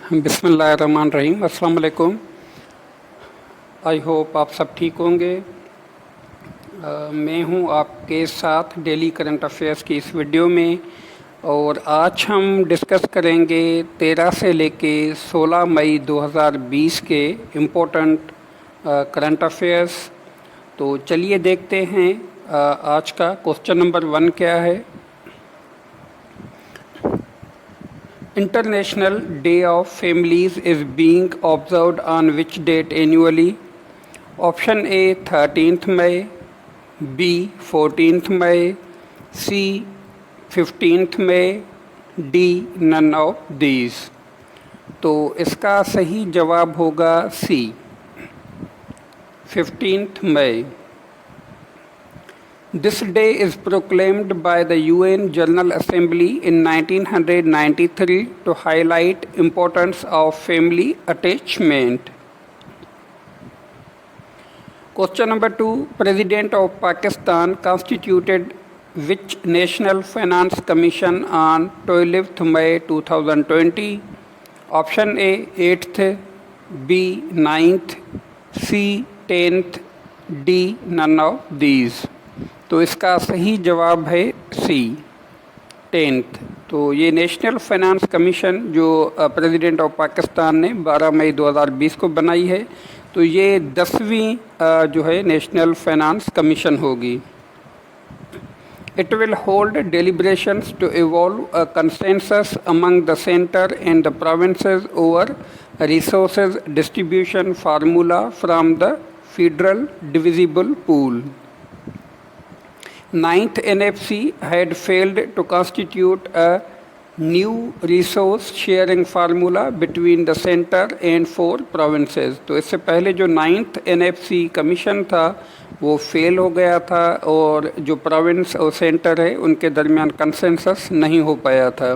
बिस्मिल्लाहिर्रहमानिर्रहीम। अस्सलाम वालेकुम। आई होप आप सब ठीक होंगे। मैं हूं आपके साथ डेली करंट अफेयर्स की इस वीडियो में, और आज हम डिस्कस करेंगे 13 से लेके 16 मई 2020 के इम्पोर्टेंट करंट अफेयर्स। तो चलिए देखते हैं आज का क्वेश्चन नंबर 1 क्या है। International Day of Families is being observed on which date annually? Option A 13th May, B 14th May, C 15th May, D none of these। तो इसका सही जवाब होगा C 15th May। This day is proclaimed by the UN General Assembly in 1993 to highlight importance of family attachment. Question number 2. President of Pakistan constituted which National Finance Commission on 12th May 2020? Option A 8th, B 9th, C 10th, D none of these। तो इसका सही जवाब है सी 10th। तो ये national finance commission जो president of Pakistan ने 12 मई 2020 को बनाई है, तो ये 10वीं जो है नेशनल फाइनेंस कमीशन होगी। It will hold deliberations to evolve a consensus among the center and the provinces over resources distribution formula from the federal divisible pool। Ninth NFC had failed to constitute a new resource sharing formula between the center and 4 provinces। तो इससे पहले जो 9th NFC commission था वो fail हो गया था, और जो प्रोविंस और सेंटर है उनके दरमियान कंसेंसस नहीं हो पाया था।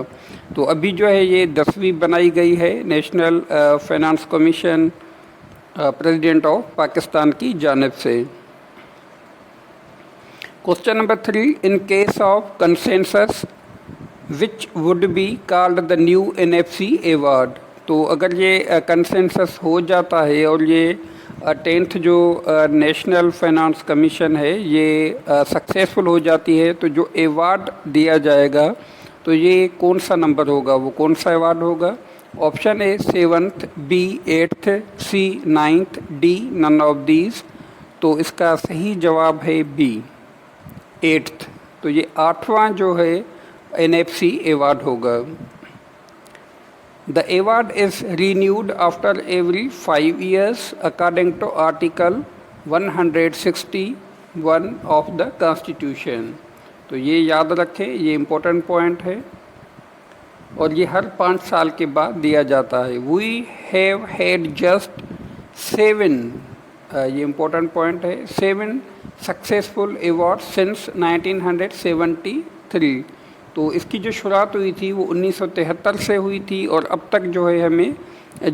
तो अभी जो है ये 10वीं बनाई गई है national finance commission president of Pakistan की जानिब से। Question number 3. In case of consensus, which would be called the new NFC award? तो अगर ये कंसेंसस हो जाता है और ये 10th जो नेशनल फाइनेंस कमीशन है ये सक्सेसफुल हो जाती है, तो जो अवार्ड दिया जाएगा तो ये कौन सा नंबर होगा, वो कौन सा अवार्ड होगा? Option A 7th, B 8th, C 9th, D none of these. तो इसका सही जवाब है बी 8th। तो ये 8वां जो है NFC अवार्ड होगा। The award is renewed after every 5 years according to article 161 of the constitution. तो ये याद रखें, ये इम्पोर्टेंट पॉइंट है, और ये हर 5 साल के बाद दिया जाता है। वी हैव हैड जस्ट 7, ये इम्पोर्टेंट पॉइंट है, 7 सक्सेसफुल अवार्ड सिंस 1973। तो इसकी जो शुरुआत हुई थी वो 1973 से हुई थी, और अब तक जो है हमें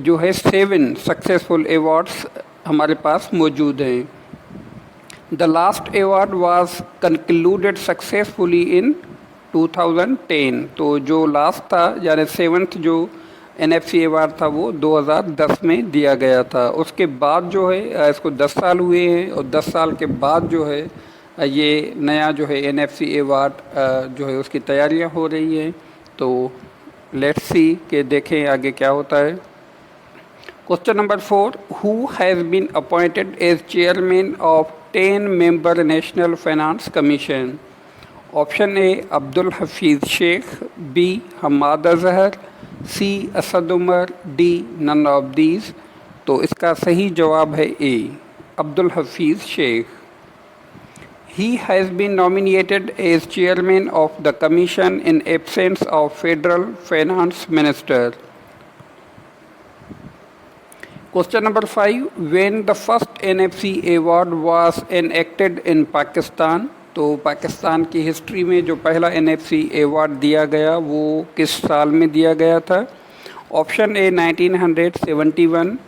जो है 7 सक्सेसफुल अवार्ड्स हमारे पास मौजूद हैं। The last award was concluded successfully इन 2010। तो जो लास्ट था यानी 7th जो NFC अवार्ड था वो 2010 में दिया गया था। उसके बाद जो है इसको 10 साल हुए हैं, और 10 साल के बाद जो है ये नया जो है NFC अवार्ड जो है उसकी तैयारियां हो रही हैं। तो लेट्स सी के देखें आगे क्या होता है। Question number 4. Who has been appointed as chairman of 10-member national finance commission? Option A Abdul Hafeez Shaikh, B Hammad Azhar, C Asad Umar, D none of these. तो इसका सही जवाब है A Abdul Hafeez Shaikh. He has been nominated as chairman of the commission in absence of federal finance minister. Question number 5. When the first NFC award was enacted in Pakistan? तो पाकिस्तान की history में जो पहला NFC अवार्ड दिया गया वो किस साल में दिया गया था? Option A 1971,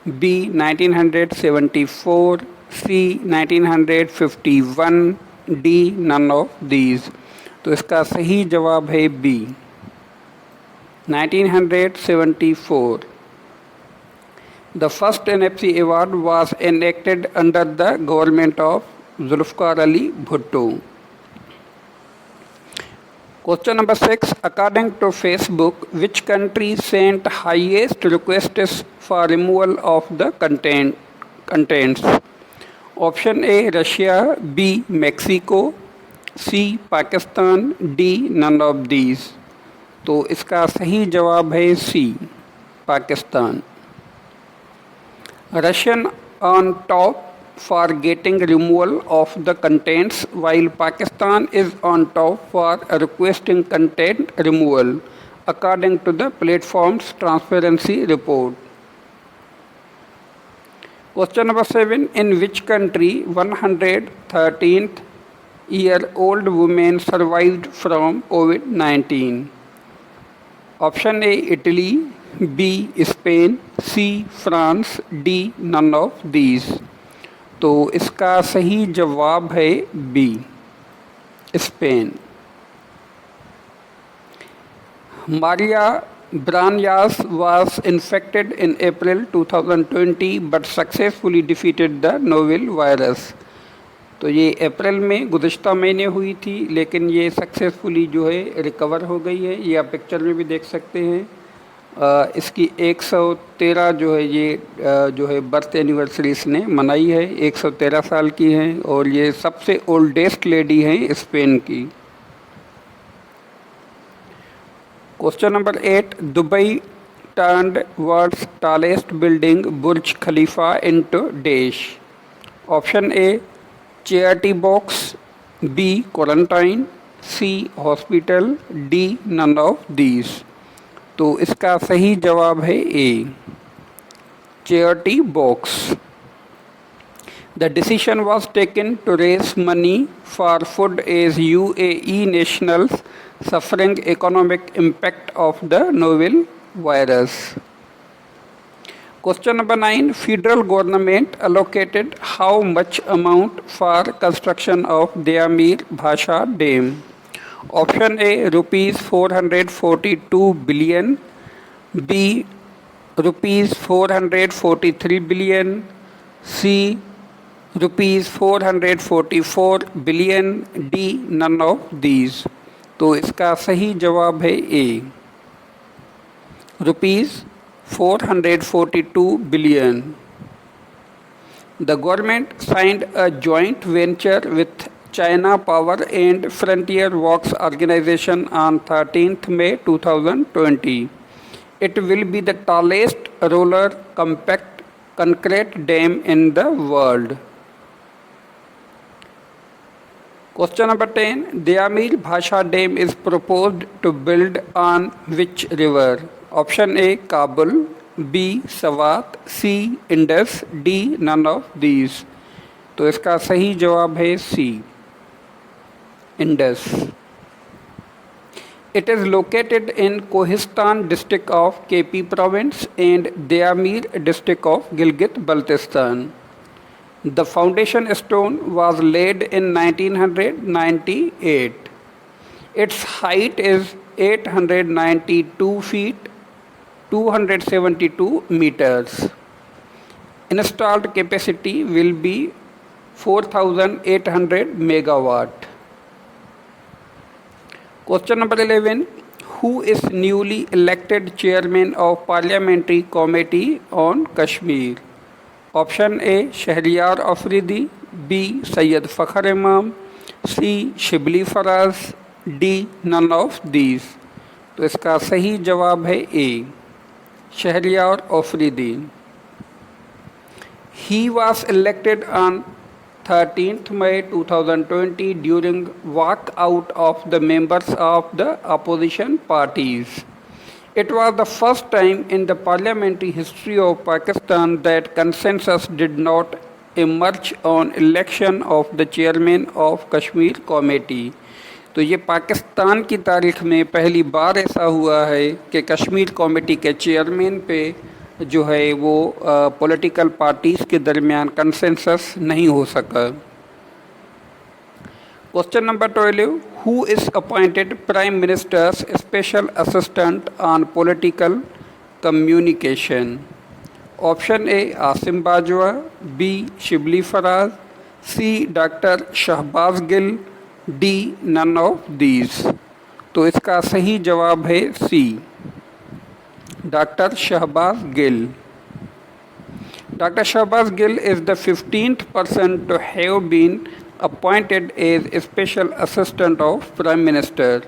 B 1974, C 1951, D none of these. तो इसका सही जवाब है B 1974। The first NFC award was enacted under the government of Zulfikar Ali Bhutto. Question number 6. According to Facebook, which country sent highest requests for removal of the contents? Option A, Russia. B, Mexico. C, Pakistan. D, none of these. तो इसका सही जवाब है C, Pakistan. Russian on top for getting removal of the contents, while Pakistan is on top for requesting content removal, according to the platform's transparency report. Question number 7. In which country 113th year old woman survived from COVID-19? Option A, Italy. B, Spain. C, France. D, none of these. तो इसका सही जवाब है B, Spain. Maria Branyas was infected in April 2020 but successfully defeated the novel virus. तो ये अप्रैल में गुज़श्ता महीने हुई थी, लेकिन ये सक्सेसफुली जो है रिकवर हो गई है. ये आप पिक्चर में भी देख सकते हैं. इसकी 113 जो है ये जो है बर्थ एनिवर्सरी इसने मनाई है. 113 साल की हैं और ये सबसे ओल्डेस्ट लेडी हैं स्पेन की. Question number 8. Dubai turned world's tallest building Burj Khalifa into dash. Option A, charity box. B, quarantine. C, hospital. D, none of these. तो इसका सही जवाब है A, charity box. The decision was taken to raise money for food as UAE nationals suffering economic impact of the novel virus. Question number 9. Federal government allocated how much amount for construction of Dayamir Bhasha Dam? Option A, rupees 442 billion. B, rupees 443 billion. C, rupees 444 billion. D, none of these. तो इसका सही जवाब है A, rupees 442 billion. The government signed a joint venture with China Power and Frontier Works Organization on 13th May 2020. It will be the tallest roller compact concrete dam in the world. Question number 10. Dayamir Bhasha Dam is proposed to build on which river? Option A, Kabul. B, Swat. C, Indus. D, none of these. तो इसका सही जवाब है C, Indus. It is located in Kohistan district of KP province and Dayamir district of Gilgit-Baltistan. The foundation stone was laid in 1998. Its height is 892 feet, 272 meters. Installed capacity will be 4,800 megawatt. Question number 11. Who is newly elected chairman of Parliamentary Committee on Kashmir? Option A, Shahryar Afridi. B, Syed Fakhr Imam. C, Shibli Faraz. D, none of these. तो इसका सही जवाब है A, Shahryar Afridi. He was elected on 13th May 2020 during walkout of the members of the opposition parties. It was the first time in the parliamentary history of Pakistan that consensus did not emerge on election of the chairman of Kashmir Committee. तो ये पाकिस्तान की तारीख में पहली बार ऐसा हुआ है कि कश्मीर कमेटी के चेयरमैन पे जो है वो पॉलिटिकल पार्टीज़ के दरमियान कंसेंसस नहीं हो सका. Question number 12. Who is appointed Prime Minister's Special Assistant on Political Communication? Option A Asim Bajwa, B Shibli Faraz, C doctor Shahbaz Gill, D none of these. तो इसका सही जवाब है C, doctor Shahbaz Gill. Dr. Shahbaz Gill is the 15th person to have been appointed as a special assistant of Prime Minister.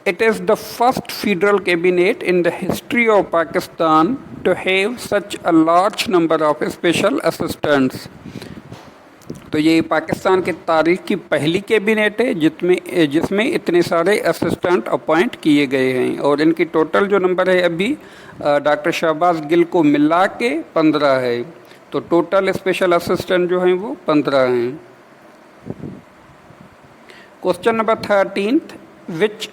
It is the first federal cabinet in the history of Pakistan to have such a large number of special assistants. तो ये पाकिस्तान की तारीख की पहली cabinet है जिसमें इतने सारे असिस्टेंट अपॉइंट किए गए हैं और इनकी टोटल जो नंबर है अभी डॉक्टर शहबाज गिल को मिला के 15 है। तो टोटल स्पेशल असिस्टेंट जो हैं वो 15 हैं। Question number 13, which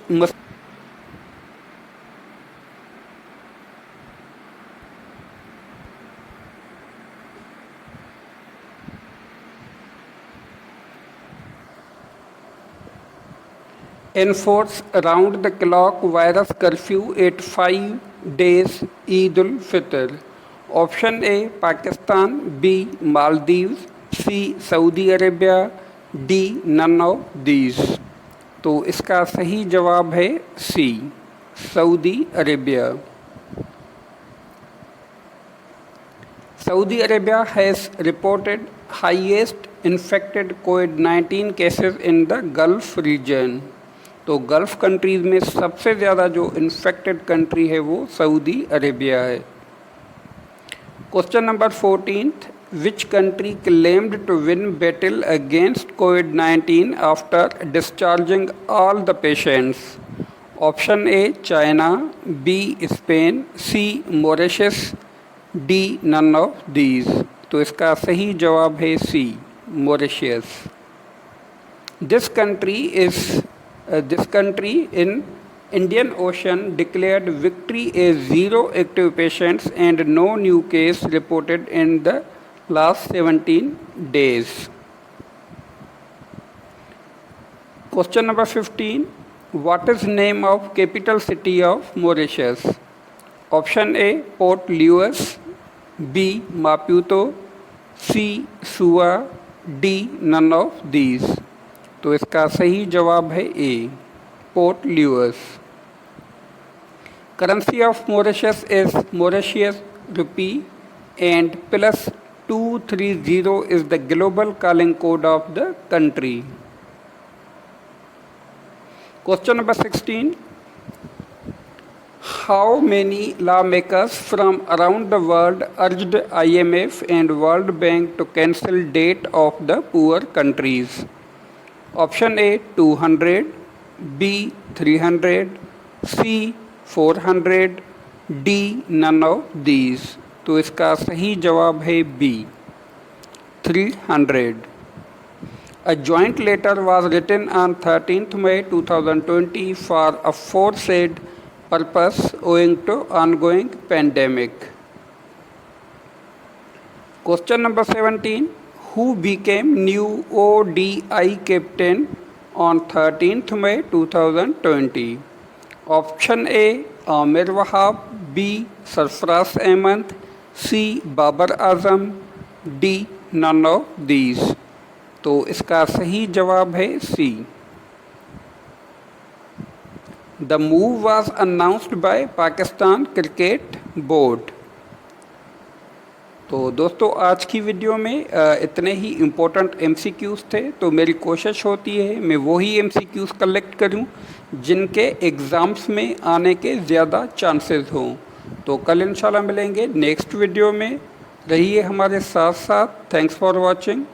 enforce round the clock virus curfew at 5 days Eid ul Fitr? Option A Pakistan, B Maldives, C Saudi Arabia, D none of these. तो इसका सही जवाब है C, Saudi Arabia. Saudi Arabia has reported highest infected COVID-19 cases in the Gulf region. तो Gulf countries में सबसे ज़्यादा जो इन्फेक्टेड कंट्री है वो सऊदी अरेबिया है। Question number 14, which country claimed to win battle against कोविड-19 after discharging all the patients? Option A China, B Spain, C Mauritius, D none of these. तो इसका सही जवाब है C, Mauritius. This country in Indian Ocean declared victory as 0 active patients and no new case reported in the last 17 days. Question number 15. What is name of capital city of Mauritius? Option A Port Louis, B Maputo, C Suva, D none of these. तो इसका सही जवाब है A, Port Louis. Currency of Mauritius is Mauritian rupee and +230 is the global calling code of the country. Question number 16, how many law makers from around the world urged IMF and World Bank to cancel debt of the poor countries? Option A 200, B 300, C 400, D none of these. तो इसका सही जवाब है B, 300। A joint letter was written on 13th May 2020 for aforesaid purpose owing to ongoing pandemic. Question number 17. Who became new ODI captain on 13th May 2020? Option A Amir Wahab, B Sarfraz Ahmed, C Babar Azam, D none of these. तो इसका सही जवाब है सी। The move was announced by Pakistan Cricket Board. तो दोस्तों आज की video में इतने ही इम्पोर्टेंट MCQs थे। तो मेरी कोशिश होती है मैं वही MCQs कलेक्ट करूं जिनके एग्ज़ाम्स में आने के ज़्यादा चांसेस हों। तो कल इंशाल्लाह मिलेंगे नेक्स्ट वीडियो में। रहिए हमारे साथ साथ। Thanks for watching.